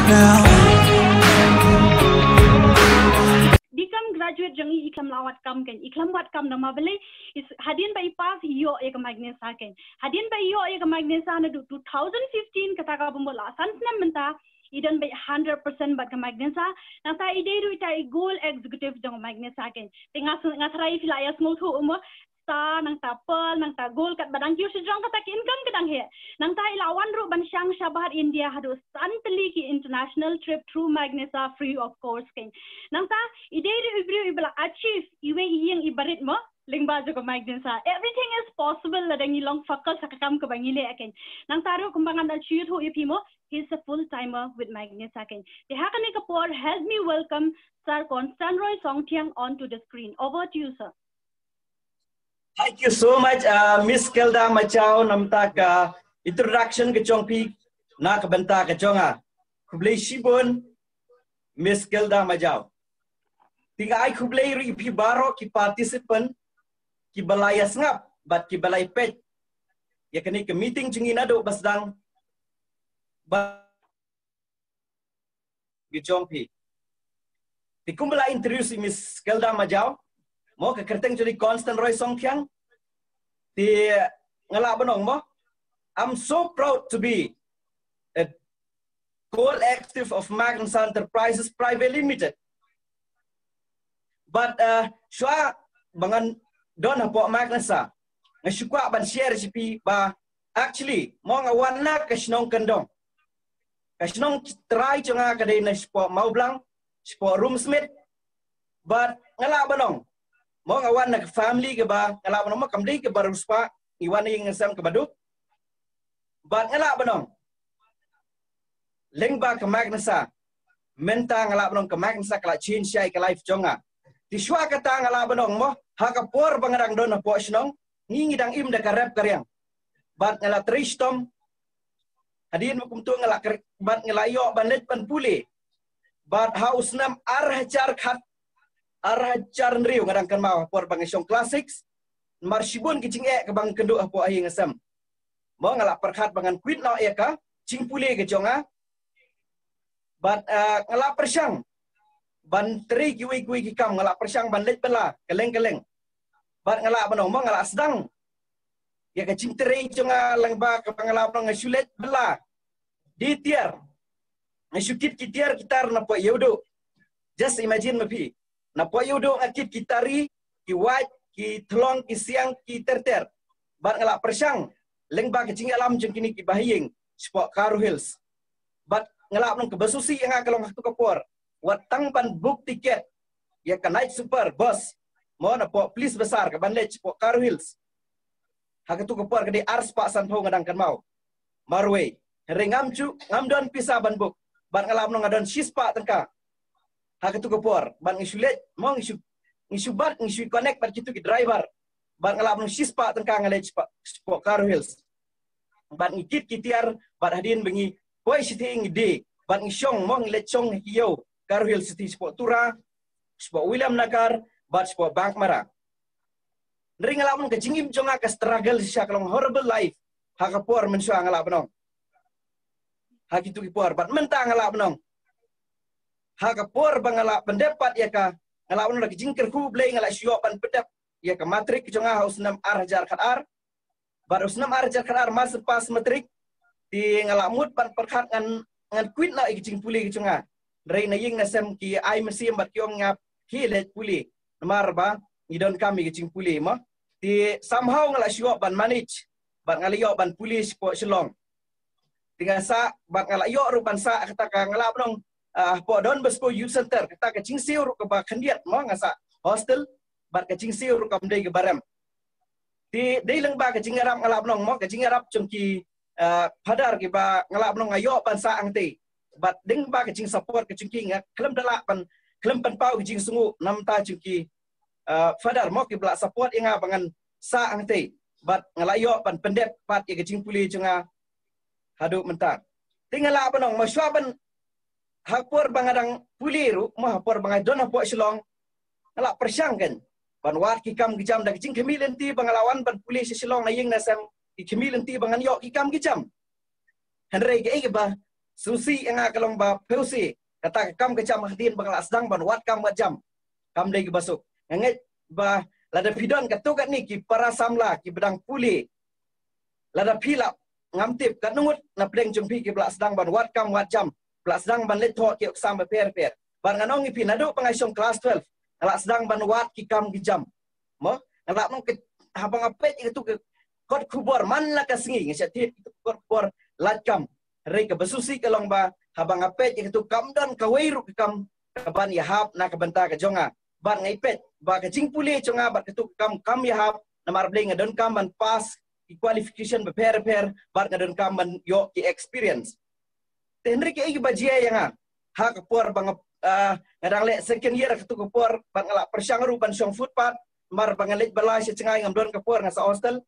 now. Dikam graduate jangi iklam lawat kam kan iklam wat kam nama beli is hadin by pass yo ek magnesa kan hadin by yo ek magnesa na 2015 kata ka bumbola sansna menta idan by 100% bat ka magnesa nasa ide ru ita goal executive jang magnesa kan tinga ngasrai filaya small thu ta nang ta pel nang ta goal kat badang kyu sejong kata income kadang he nang ta ilawan ru ban syang shabar India hadu santli ki international trip through magnesa free of course kan nang ta ide ru ibru ibla achieve iwe yang ibarit mo lingba jo ko magnesa everything is possible ladang ilong focus sakam ka bangile akan nang ta ru kumbangan dal chiu thu ipimo he's a full timer with magnesa kan de hakani kapor help me welcome Sir Constanroy Songtiang onto the screen. Over to you, sir. Thank you so much, Miss Kelda Machao namta ka introduction ke chong pi na ka benta ka chonga. Kublay shibon Miss Kelda Machao. Tiga ay kublay ri pi baro ki participant ki balaya ngap bat ki balay pet. Ya kani ke meeting chingina do basdang ba ki chong pi. Ti kumbala introduce Miss Kelda Machao. Mo ke kerteng jadi Constanroy Songtiang di ngalak benong mo. I'm so proud to be a co-executive of Magnesa Enterprises Private Limited. But shwa bangan don hapo Magnesa ngasukwa ban share sipi ba actually mo ngawan na kasnong kendong. Kasnong try chunga kadai na spo maublang spo roomsmate but ngalak benong mo ngawan na family ke ba ngala banong mo kamdi ke baru spa iwan yang ngasam ke baduk bat ngala banong leng ba ke Magnesa menta ngala banong ke Magnesa kala change syai ke life jonga di shwa kata ngala banong mo ha ka por bangarang don po snong ngingi dang im da karep karyang bat ngala tristom hadin mo kumtu ngala bat ngala yo banet pan puli bat haus nam arhajar khat arhajar nriu ngadang kan mau por bangisong classics marshibun kicing ke bang kendu apo ahi ngasam mo ngala perkhat bangan quit no ya ka cingpule ke jonga bat ngala persyang ban tri kiwi kikam ngala persyang ban let bela keleng bat ngala banong mo ngala sedang ya ka cing tri jonga langba ke ngala banong ngasulet bela di tiar ngasukit kitiar kitar na po yodo just imagine mapi na po yudo akit kitari ki waj ki thlong ki siang ki terter bat ngala persyang lengba ke cingalam jeng kini ki bahiyeng spot Karo Hills bat ngala nong ke basusi yang akalong hatu kapor watang ban book tiket ya ka night super bus mo na po please besar ke ban lech spot Karo Hills hakatu kapor ke di ars pak sanho ngadang kan mau marwe ringam cu ngamdon pisa ban book bat ngala nong ngadon shispa tengka hakatu kapor ban ngisulet mong ngisu bat ngisu connect bat kitu ki driver bat ngalap nung sispa tengkang ngalej spot Karo Hills bat ngikit kitiar bat hadin bengi poi siti ngide bat ngisyong mong lechong hiyo Karo Hills siti spot Tura spot William Nakar bat spot Bank Mara nring ngalap nung kecingim jonga ka struggle siya kalong horrible life hakapor mensua ngalap nong hakitu kipor bat mentang ngalap nong hakapor bangala pendapat ya ka ngala uno lagi jingker ku blay ngala syuapan pedap ya ka matrik jonga haus 6 arjar khatar bar us 6 arjar khatar mas pas matrik di ngala mut pan perkhat ngan quit na iging puli jonga rei na ying nasem ki ai mesim bat kyom ngap ki let puli namar ba ngidon kami iging puli mo di somehow ngala syuapan manage bat ngala yo ban pulis po Shillong tinggal sa bat ngala yo rupan sa kata ka ngala nong po don bespo youth center kata ke cingsiu ru ke ba khandiat mo ngasa hostel bat ke cingsiu ru kam dei ke baram di dei leng ba ke cingarap ngalap nong mo ke cingarap chungki padar ke ba ngalap nong ayo ban sa angte bat ding ba ke cing support ke cungki ngak klem dala pan klem pan pau ke cing sungu nam ta cungki padar mo ke bla support inga bangan sa angte bat ngalayo pan pendep pat ke cing puli cunga hadu mentar tinggal apa nong masyaban hapor bangadang puliru mah hapor bangadon hapo Shillong ngala persyang kan ban war ki kam gijam da kicing kemilen ti bangalawan ban pulis Shillong na ying nasam ki kemilen ti bangan yo ki kam gijam henrei ge ba susi nga kalong ba peusi kata kam kecam hadin bangla sedang ban wat kam jam kam dei basuk nget ba lada pidon katukat ni ki para samla ki bedang puli lada pilap ngamtip kanungut na pleng jumpi ki bla sedang ban wat kam wat jam bla sedang ban let thok ki sam per ban nganong ipi nadu pangaisong kelas 12 ala sedang ban wat ki kam ki jam mo ala nong ke habang apet itu ke kot kubor man la kasingi ngesati kot kubor latkam rei ke besusi kalong ba habang apet itu kam dan kawairu ke kam kaban yahap na kabanta ka jonga ban ngai pet ba ka jingpuli chonga ba ketu kam yahap na marble ngadon kam ban pas ki qualification be per ban ngadon kam ban yo ki experience tenri ke igi bajia yanga ha ka por bang ngadang le second year ketu ka por ban ngala persyang ruban syong footpath mar bangalit balai si cengai ngam don kapur ngasa hostel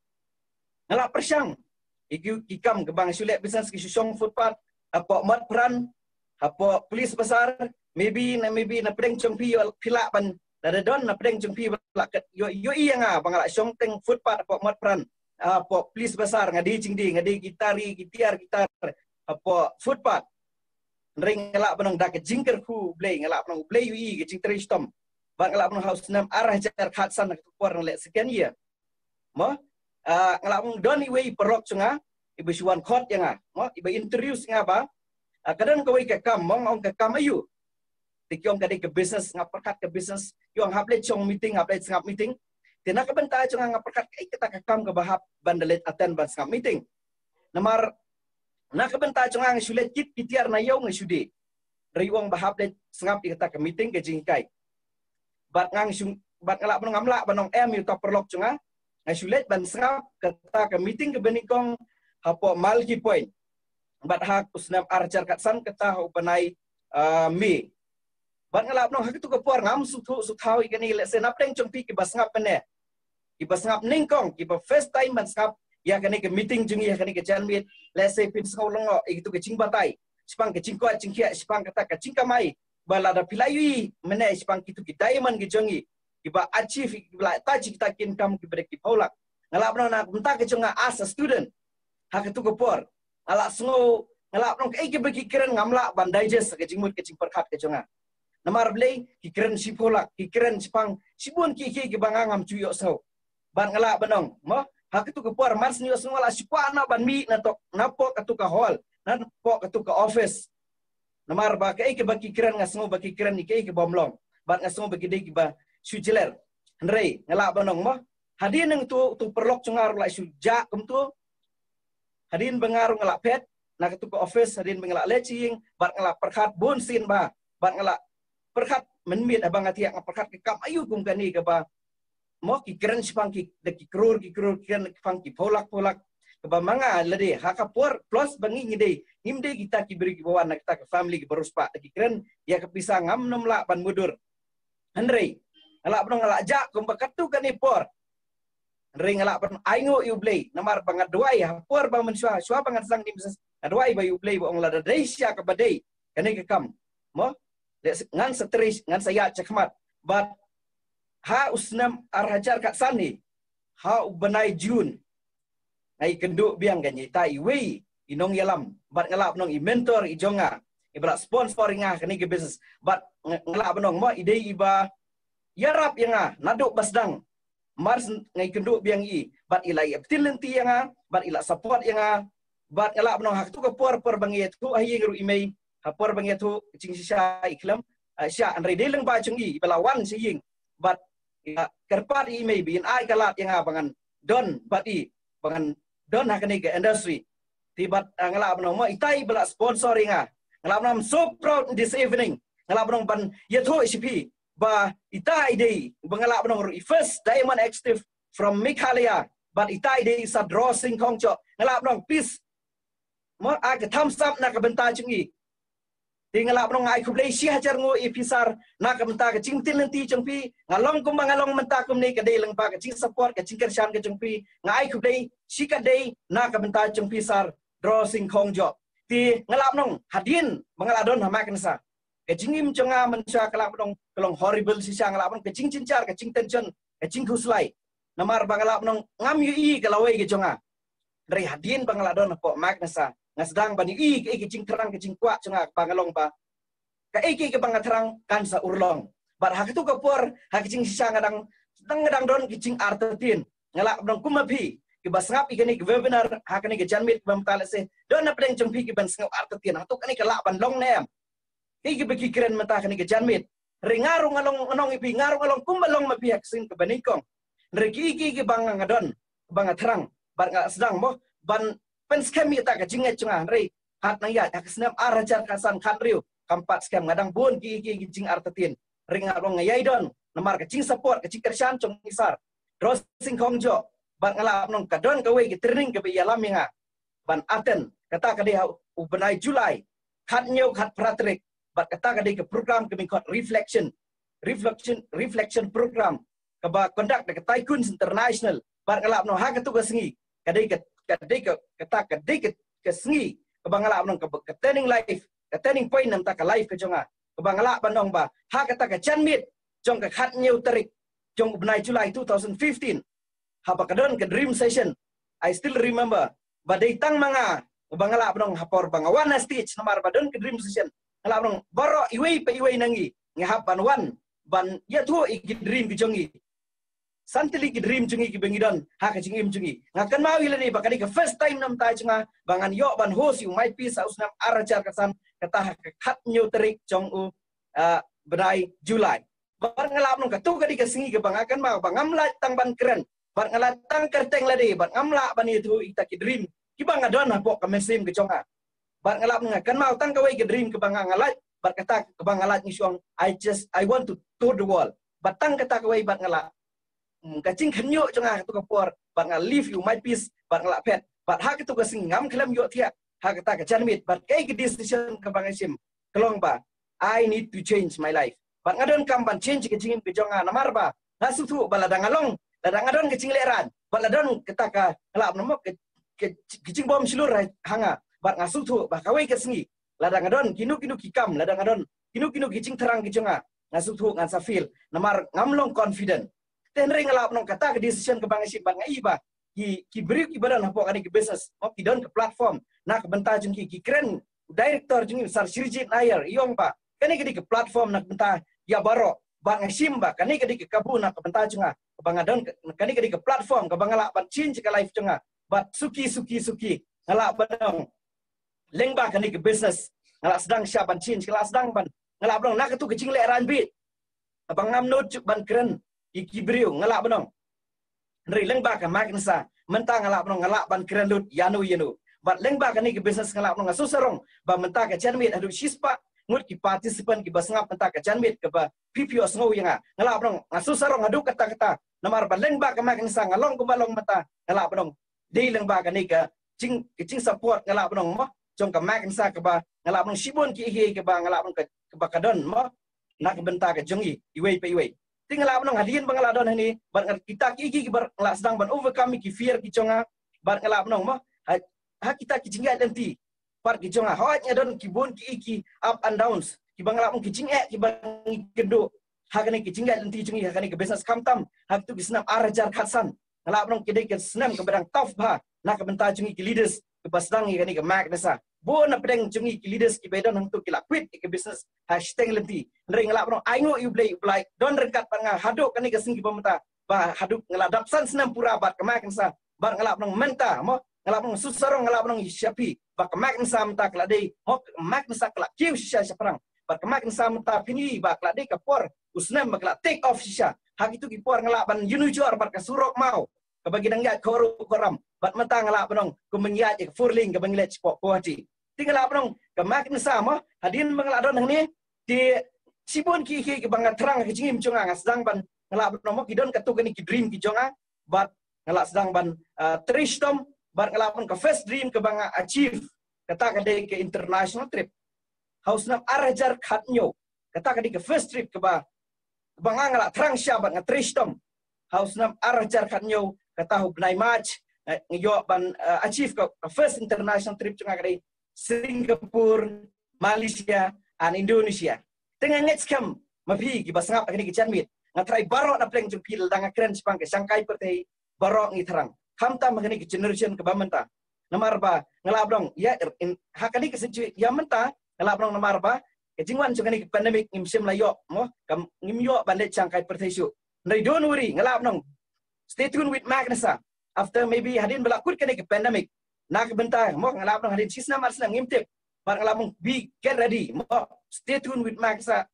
ngala persyang igi kikam ke bang sulet business ki syong footpath apo mat peran apo polis besar maybe na pedeng chompi pila ban da don na pedeng chompi yo nga bangala syong teng footpath apo mat peran apo polis besar ngadi cingdi ngadi gitar apo footpath ring ngala banong dak jingker ku blay ngala banong blay ui ke jing tristom bang ngalap nang house nam arah jar khatsan nak kuar nang lek sekian ya mo ngalap nang doni way perok chunga ibu suan khot yang mo ibu introduce nga ba kadang ko way ka kam mong ong ka kam ayu tikyong kadai ke business ngap perkat ke business yong haple chong meeting haple ngap meeting tina ka benta chunga ngap perkat kai kita ka kam ka bahap bandalet attend ban ngap meeting namar na ka benta chunga ng sulet kit kitiar na yaw ng sudi riwong bahap let ngap kita ka meeting ke jingkai bat ngalap ngamla banong yu ta perlok chunga ngai sulet ban sngap kata ka meeting ke benikong hapo malki point bat hak usnam arjar katsan kata upanai mi bat ngalap nong hak tu ke por ngam su thau ikani le senap teng chongpi ki basngap pene ki basngap ningkong ki ba first time ban sngap ya kani ke meeting jungi ya kani ke janmit let's say pin skau longo itu ke cingbatai sipang ke cingkoi cingkia sipang kata ke cingkamai balada pilayui mene sipang kitu ki diamond ki jongi kiba achieve kiba taji kita kin kam ki brek ki paulak ngalap na kunta ke jonga as a student hak tu ke por ala sngo ngalap nong ke ki bagi keren ngamla ban digest ke jingmut ke cingperkat ke jonga namar blei ki keren si polak ki keren sipang sibun ki bangangam cuyo sau ban ngalap banong mo hak tu ke por mars ni sngo la sipana ban mi na tok napo ka tu ka hall na po ka tu ka office namar ba kai ke baki keren ngasngo baki keren ni kai ke bomlong bat ngasngo baki dei ba sujeler ndrei ngala banong mo hadin nang tu perlok cungar la suja kum tu hadin bengaru ngala pet na tu ke office hadin bengala leching bat ngala perkat bonsin ba bat ngala perkat menmit abang ati ngala perkat ke kam ayu kum kani ke ba mo ki keren sipang ki de ki krur keren pang ki polak keba manga lede hakapor plus bangi ngide ngimde kita ki beri bawa nak kita ke family ki beruspa ki keren ya kepisa ngam nomla ban mudur andrei ala pun ngala ja kum bakatu kan ipor andrei ngala pun aingo you play namar bangat dua ya por ba mensua bangat sang di business dua ba you play ba ngla da sia ke badai kani ke kam mo ngan stres ngan saya cekmat but ha usnam arhajar kat sani ha ubanai jun ai kenduk biang kan tai we inong yalam bat ngalap nong i mentor i jonga i bra sponsor nga kani ke business bat ngalap nong mo ide iba yarap yanga naduk basdang mars ngai kenduk biang i bat ilai aptilenti yanga bat ila support yanga bat ngalap nong hak tu ke por bangi tu ayi ngru imei ha por bangi tu cing sisa iklam sya andre deleng ba chungi belawan siying bat kerpat imei bin ai kalat yanga bangan don bat i bangan don hakani ke industry tibat ngalap nong mo itai bela sponsoring ngalap nong so proud this evening ngalap nong ban yetho icp ba itai dei bangalap nong first diamond active from Meghalaya but itai dei sa draw sing kongcho ngalap nong peace mo ag thumbs up na ka benta chungi tingalap nong ai kublai si hajar ngo ipisar na ka benta ka cingtin nanti chungpi ngalong kum ngalong menta kum nei ka dei lang ba ka cing support ka cing kersan ka chungpi ngai kublai si ka dei na ka benta chungpi sar draw sing kongjo ti ngalap nong hadin bangaladon hama kansa ka cingim chunga mencha kalap nong kelong horrible si sang ngalap nong ka cing cincar ka cing tension ka cing huslai namar bangalap nong ngam yu i kalawai ke chunga dari hadin bangaladon po magnasa ngasdang bani ke jing terang ke jing kuat cenga bangalong ba ka ke bang terang kan sa urlong bar hak tu kapur hak jing sisa ngadang don ke jing artetin ngalak dong kumapi ke basngap ikani ke webinar hakani ke janmit bam talase don na pedeng jengpi ke ban sngap artetin hatu kani ke lak ban long nem ke beki keren mata kani ke janmit ringarung along ipi ngarung along kumbalong mapi hak sin ke banikong reki ke bang ngadon bang terang bar sedang mo ban pen scam ta ka jingai chunga rei hat nang ya ka snap arajar kasan khat riu kampat scam ngadang bun ki jing artatin ringa long ngai don namar ka jing support ka jing kersan chong isar ros sing khong jo ban ngala nong ka don ka we ki training ka be yalam nga ban aten kata ka dia ubenai Julai khat nyau khat pratrik bat kata ka dia ke program ka min reflection program ka ba conduct ka Tycoons International ban ngala no ha ka tu ka singi kadai ke sengi ke bangala abang ke turning life ke turning point nam ta ke life ke jonga ke bangala bandong ba ha kata ke janmit jong ke khat new tarik jong benai Julai 2015 ha ba kadon ke dream session I still remember ba dei tang manga ke bangala abang hapor banga one stage namar badon ke dream session ngala abang baro iwei nangi ngahap ban wan ban ya tu iki dream ke jongi santili ki dream jungi ki bengidon ha ka jingim jungi ngakan mau ile ni bakani ka first time nam ta chunga bangan yo ban hos you might be saus nam arajar kasan kata ka khat new tarik jong u benai Julai bar ngalap nong ka tu ka di ka singi ka bangakan mau bangam la tang ban keren bar ngala tang kerteng la de bar ngamla ban itu ita ki dream ki bangadon ha pok ka mesim ke jonga bar ngalap nong kan mau tang ka we ki dream ka bangalat bar kata ka bangalat ni syong I want to tour the world batang kata ka we bar ngala kacing kenyo jonga tu kapor bat nga live you might peace bat ngala pet bat hak tu ka singam kelam yo tia hak ta ka janmit bat kai ke decision ka bangasim kelong ba I need to change my life bat ngadon kam ban change ke jingim ke jonga namar ba nasu tu baladang along ladang ngadon ke jingleran baladon kata ka ngalap nomo ke jing bom silur hanga bat ngasu tu ba kawai ke singi ladang ngadon kinu kikam ladang ngadon kinu jing terang ke jonga ngasu tu ngan safil namar ngamlong confident tenring ngalap nong kata ke decision ke bangasim bat ngai ba ki beri ki badan hapo kani ke business mo ki don ke platform nak benta jeng ki keren director jeng sar Sirjit Nair iong ba kani ke platform nak benta ya baro bang sim ba kani ke kabu nak benta jenga bangadon kani ke platform ke bangala ban change ke life jenga bat suki ngalap badong leng ba kani ke business ngalap sedang syaban change ngalap sedang ban ngalap dong nak tu ke jing le ranbit abang ngam not ban keren iki beriu ngalap banong Nri lengba ka magnesa mentang ngalap nong ngalap ban keren lut yanu bat lengba ka ni ke business ngalap nong asusarong ba mentang ka janmit adu shispa ngut ki participant ki basngap mentang ka janmit ke ba PPO ngau yanga ngalap nong asusarong adu kata namar ba lengba ka magnesa ngalong kumalong mata ngalap nong dei lengba ka ni ka cing support ngalap nong mo jong ka magnesa ke ba ngalap nong shibon ki hi ke ba ngalap nong ke ba kadon mo nak benta ka jongi iwei tinggal apa nong hadian bangaladon ini bar kita ki bar ngelak sedang ban overcome ki fear ki conga bar ngelak nong mo ha kita ki jingga nanti par ki conga hawat don ki bon ki up and downs ki bangalak ki jing ki bang kedo ha kani ki jingga nanti jungi ha kani ke business kamtam ha tu ki snap arajar khatsan ngelak nong ki dek snam ke badang tough ba nak benta jungi ki leaders ke basdang kani ke magnesa bo na pedeng jungi ki leaders ki bedon hang tu ki la quit ke business hashtag lenti ring ngelap no aingo you play don rekat panga haduk kani ke singi pemeta ba haduk ngeladap san senam pura bat ke magnesa bar ngelap no menta mo ngelap no susarong ngelap no syapi ba ke magnesa menta kelade mo magnesa kelak kiu shisha syapang ba ke magnesa menta pini ba kelade ke por usnam ba kelak take off shisha hak itu ki por ngelap ban yunu jor bar ke surok mau ke bagi nang ya koram bat mata ngelap nong ku mengiat ke furling ke banglet sport poati tinggal apa nong ke magnesa mo hadin bangaladon nang ni di sibun ki ke bangat terang ke jingim jonga sedang ban ngelap nomo kidon katu kani ki dream ki jonga bat ngelak sedang ban tristom bat ngelap ke first dream ke banga achieve kata ke ke international trip haus nam arajar khatnyo kata ke first trip ke ba banga ngelak terang syabat nge tristom haus nam arajar khatnyo kata hu benai match ngeyo ban achieve ke first international trip jonga ke Singapore Malaysia and Indonesia tengah ngets kam mapi ki basngap akni ki chanmit ngatrai barok na pleng jempil danga keren sepang ke Shanghai pertei barok ngi terang kamta magani ki generation ke bamenta namar ba ngalap dong ya hakani ke situ ya menta ngalap dong namar ba ke jingwan chungani pandemic ngimsim layo mo kam ngimyo bandet changkai pertesu nai don't worry ngalap dong stay tuned with Magnesa after maybe hadin belakut kani ke pandemic nak bentar mo ngalap dong hadin sisna marsna ngimtip bar ngalap dong be get ready mo stay tuned with Magnesa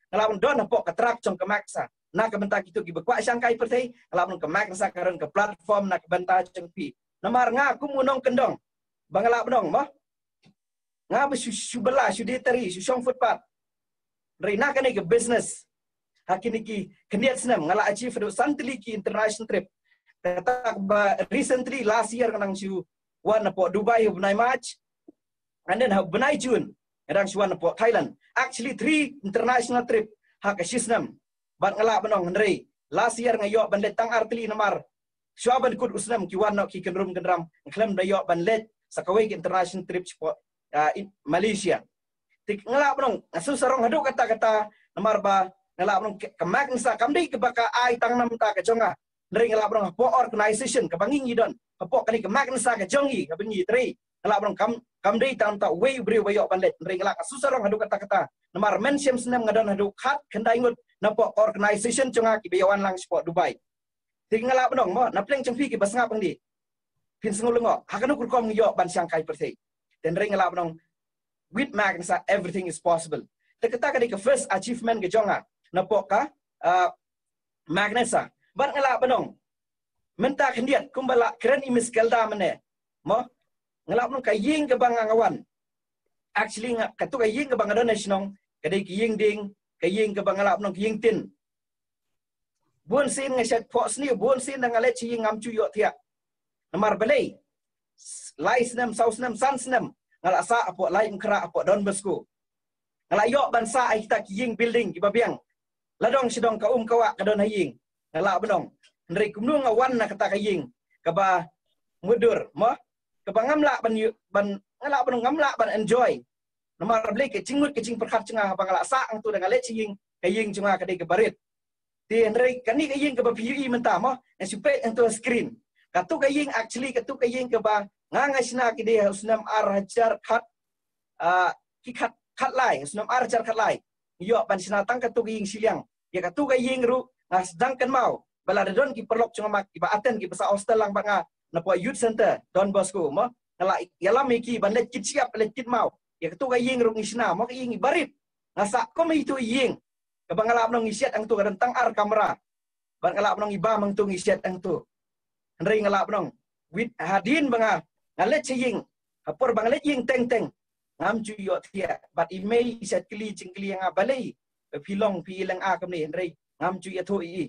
ngalap dong don pok katrak chong ke Magnesa nak bentar kitu gi bekwa changkai pertei ngalap dong ke Magnesa karon ke platform nak bentar chong pi namar nga kumunong kendong bangalap dong mo nga ba su bela su diteri su song footpath reina kani ke business hakini ki kendiat senam ngala achieve do santli ki international trip kata ba recently last year kanang su wan po Dubai bunai March and then bunai June kadang su wan po Thailand actually 3 international trip hak sisnam bat ngala banong ndrei last year ngayo banlet tang artli namar Syaban kut usnam ki wan ki kenrum kendram klem dayo banlet sakawai international trip Malaysia. Tik ngelak benong asu sarong hadu kata-kata namar ba ngelak benong kemak nsa kamdi ke baka ai tang nam ta ke jonga. Neri ngelak benong po organization ke banging idon. Po kani kemak nsa ke jongi ke bengi tri. Ngelak benong kamdi tang ta way bri wayo banlet. Neri ngelak asu sarong hadu kata-kata namar mention senam ngadon hadu khat kendai ngut napo organization jonga ki bayawan lang sport Dubai. Tinggal apa dong, mo napleng cengpi ki basngap pangdi. Pin sengulungo, hakanu kurkom ngiyo ban sangkai pertei. Dan ring apa dong, with Magnesa everything is possible. Teketa kadi ke first achievement ke jonga, napok ka Magnesa. Ban ngala apa dong, menta kendiat kumbala keren imis kelda mene. Mo ngala apa dong kaying ke bangangawan. Actually katu kaying ke bangadon nasionong, kadi kaying ding, kaying ke bangala apa dong kaying tin. Buon sin ngeset pos ni buon sin dengan let chi ngam chu yo thia namar belai lai snem sau snem san snem ngala sa apo lai mkra apo don besku ngala yo ban sa ai kita ying building ki babiang ladong sidong ka kawa ka don haying ngala benong ndri kumnu ngawan na kata ka ying ka ba mudur mo ka ba ngamla ban ngala benong ngamla ban enjoy namar belai ke cingut ke cing perkhat cenga ba ngala sa ang tu dengan let chi ying ka ying cenga ka dei ke barit Di Henry kani kaying ke PUE mentama yang supaya untuk screen. Katu kaying actually katu kaying ke ba ngangasna ki dia usnam arhajar khat ki khat lai usnam arhajar khat lai. Yo pan sinatang katu kaying siliang. Ya katu kaying ru sedang kan mau baladon ki perlok cuma mak ki ba aten ki basa hostel lang banga na po youth center Don Bosco mo ngala yalam ki ban let kit siap let kit mau. Ya katu kaying ru ngisna mo kaying barit. Ngasa ko may itu ying Kabang ngalap nong isiat ang tu kadang ar kamera. Bang ngalap nong iba mang tu isiat ang tu. Henry ngalap nong with hadin banga ngalet cing. Hapor bang ngalet ying teng. Ngam cu yo thia bat imei isiat kli cingkli yang balai. Pilong pilang a kam ni Henry ngam cu ya thu i.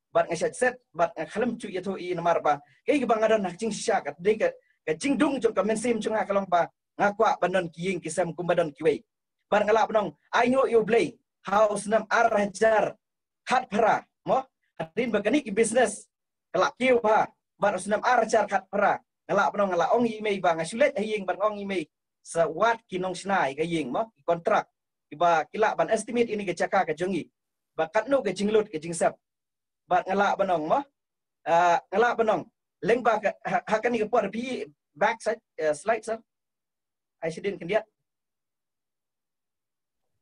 Bat ngaset set bat ngakhlem cu ya thu i namar ba. Kay bang ngadan nak cing syak at de ka cing dung cung ka mensim cung kalong ba. Ngakwa banon kiying kisam kumbadon kiwei. Bat ngalap nong ayo yo blay. House nam arhajar khat para mo hadin bagani ki business kelak kiu ha bar usnam arhajar khat para ngalak penong ngalak ong imei bang asulet haying ban ong imei sawat kinong snai ka ying mo kontrak iba kilak ban estimate ini ke caka ke jongi bakat no ke jinglut ke jingsap bat ngalak penong mo ngalak penong leng ba hakani ke por pi back side slide sir I shouldn't kendiat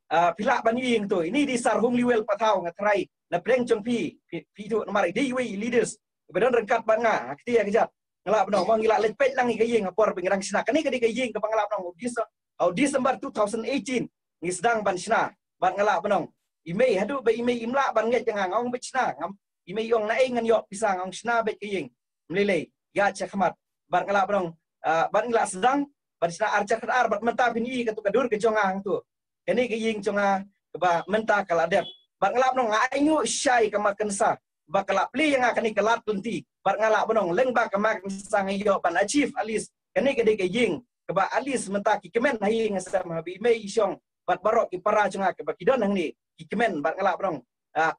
pilak bani yang tu ini di sarhung liwel patau ngatrai na pleng chong pi tu nomor di we leaders bedan rengkat banga kiti ya kejat ngelap no mang ngila lepet lang igayeng apor pengerang sina kani kadi gayeng ke pangalap no December 2018 ni sedang ban sina ban ngelap no imei hadu ba imei imla ban nget jangang ong bechna ngam imei yong na ngan yo pisang ong sina bet gayeng mlele ya chakmat ban ngelap no ban ngila sedang ban sina arca ar bat menta bini katu kadur ke jongang tu Kini kaying cunga ba menta kaladep. Bak ngalap nong ayu syai kemakan sa. Bak kalap li yang akan ikalat tunti. Bak ngalap nong leng bak kemakan sa ngayo ban achieve alis. Kini kadi kaying keba alis menta kikemen haying sama bi mei isyong. Bak barok ki para cunga keba kidon hang ni kikemen bak ngalap nong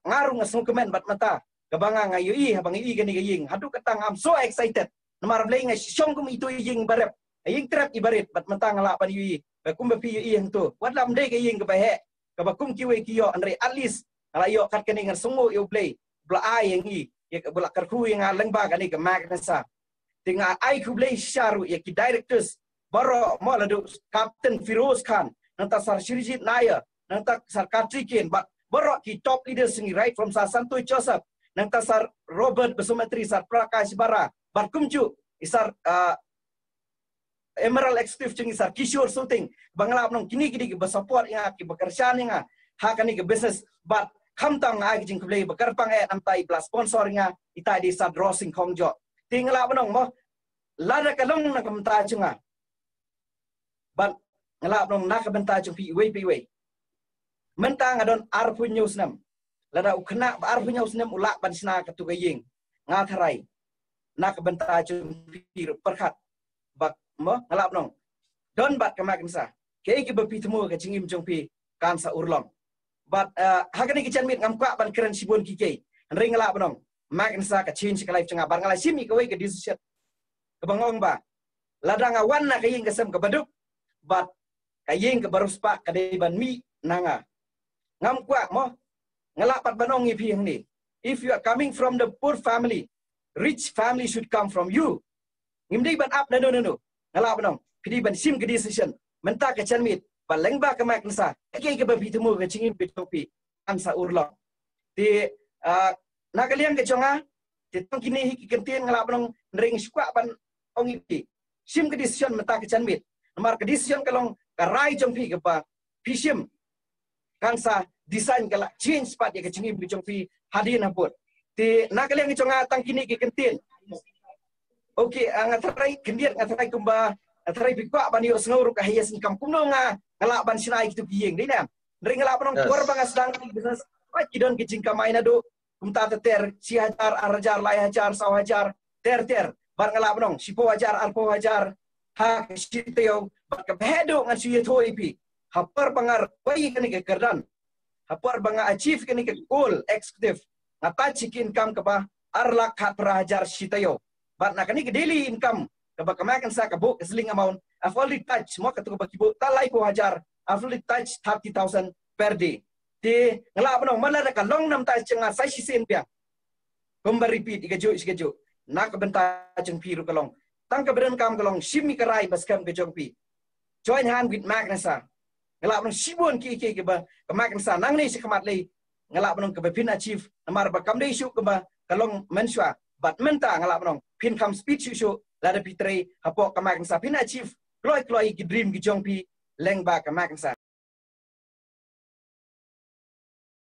ngarung ngasung kemen bat menta. Kebanga ngayo i habang i kani kaying. Hadu katang I'm so excited. Namar blay nga syong kum itu ying barep. Aying trap ibarit bat menta ngalap pan yui. Bakum bepi yang tu. Wat lam dei ke ying ke bahe. Ke bakum kiwe kiyo andre alis. Ala yo kat kening sungu yo play. Bla ai yang i. Ya ke bla karku yang leng ba kani ke Magnesa. Tinga ai kublai syaru ya ki directors baro moladu Captain Firoz Khan nanta sar Shirijit Naya nanta sar Katrikin baro ki top leaders ni right from sar Santoy Joseph nanta sar Robert Besumatri sar Prakash Bara barkumju isar Emerald Executive cing isar Kishore Shooting banglap nong kini kini bersupport inga ki bekerjaan inga hakani ke business but kamtang ai jing kublai beker pang antai plus sponsor inga itai di sar Rosing Kongjo tinggal nong mo lada kalong na kamta chunga but ngalap nong nakabenta chung pi we mentang adon arpu news nam lada ukna arpu news nam ulak bansna katugaying ngatharai nakabenta chung pi perkhat bak mo ngalap nong don bat kamakinsa ke ki bepi temu ke cingim chung pi kansa urlom but hakani ki chanmit ngamkwa ban keren sibun ki ke ring ngalap nong makinsa ka change ka life chunga bar ngalai simi ka we ke decision kebangong ba ladang awan na kaying kasem kabaduk but kaying kabaruspa kadaiban mi nanga ngam kwa mo ngalapat banong ipi ni if you are coming from the poor family rich family should come from you ngimdi ban up na no ngalap banong pidi ban sim ke decision menta ka chanmit baleng ba ka maknsa kay ka babi temu ka chingin pitopi ansa urlo ti nakaliang ke chonga ti tong kini hi kentin ngalap banong ring sukwa ban ong ipi sim ke decision menta ke chanmit nomor ke decision kalong karai jong pi ke pa pisim kansa design kala change pat ya ke chingi bi jong pi hadin haput ti nakaliang chonga tang kini ke kentin okay ngatrai kendiat ngatrai kumba ngatrai bikwa ban yo sngoru ka hias ni kampung no nga ngalak ban sinai kitu gieng dei nam ring ngalak banong kuar banga sedang business pa kidon ke jingka maina do kumta ter si hajar arajar lai hajar saw hajar ter bar ngalak banong sipo hajar arpo hajar ha sityo bar ka bedo ngan siye thoi pi hapar bangar pai kani ke kerdan hapar banga achieve kani ke goal executive ngata chikin kam ka ba arlak khat prahajar sityo bar na kani ke daily income ka ba kamakan sa ka book sling amount I've already touched mo katu ka kibo talai po hajar I've already touched 30,000 per day ti ngala banong malada ka long nam ta chenga sai sisin pia kumba repeat igajo nak benta jeng piru kalong tang ka beren kam kalong shimi karai baskam ke jong pi join hand with magnasa ngala banong sibon ki ke ba ka magnasa nang ni sikamat lei ngala banong ka pin achieve namar ba kam dei shu ka ba kalong menswa but menta ngala banong pin kam speech shu lada pitre hapo ka magnasa pin achieve kloi ki dream ki jong pi leng ba ka magnasa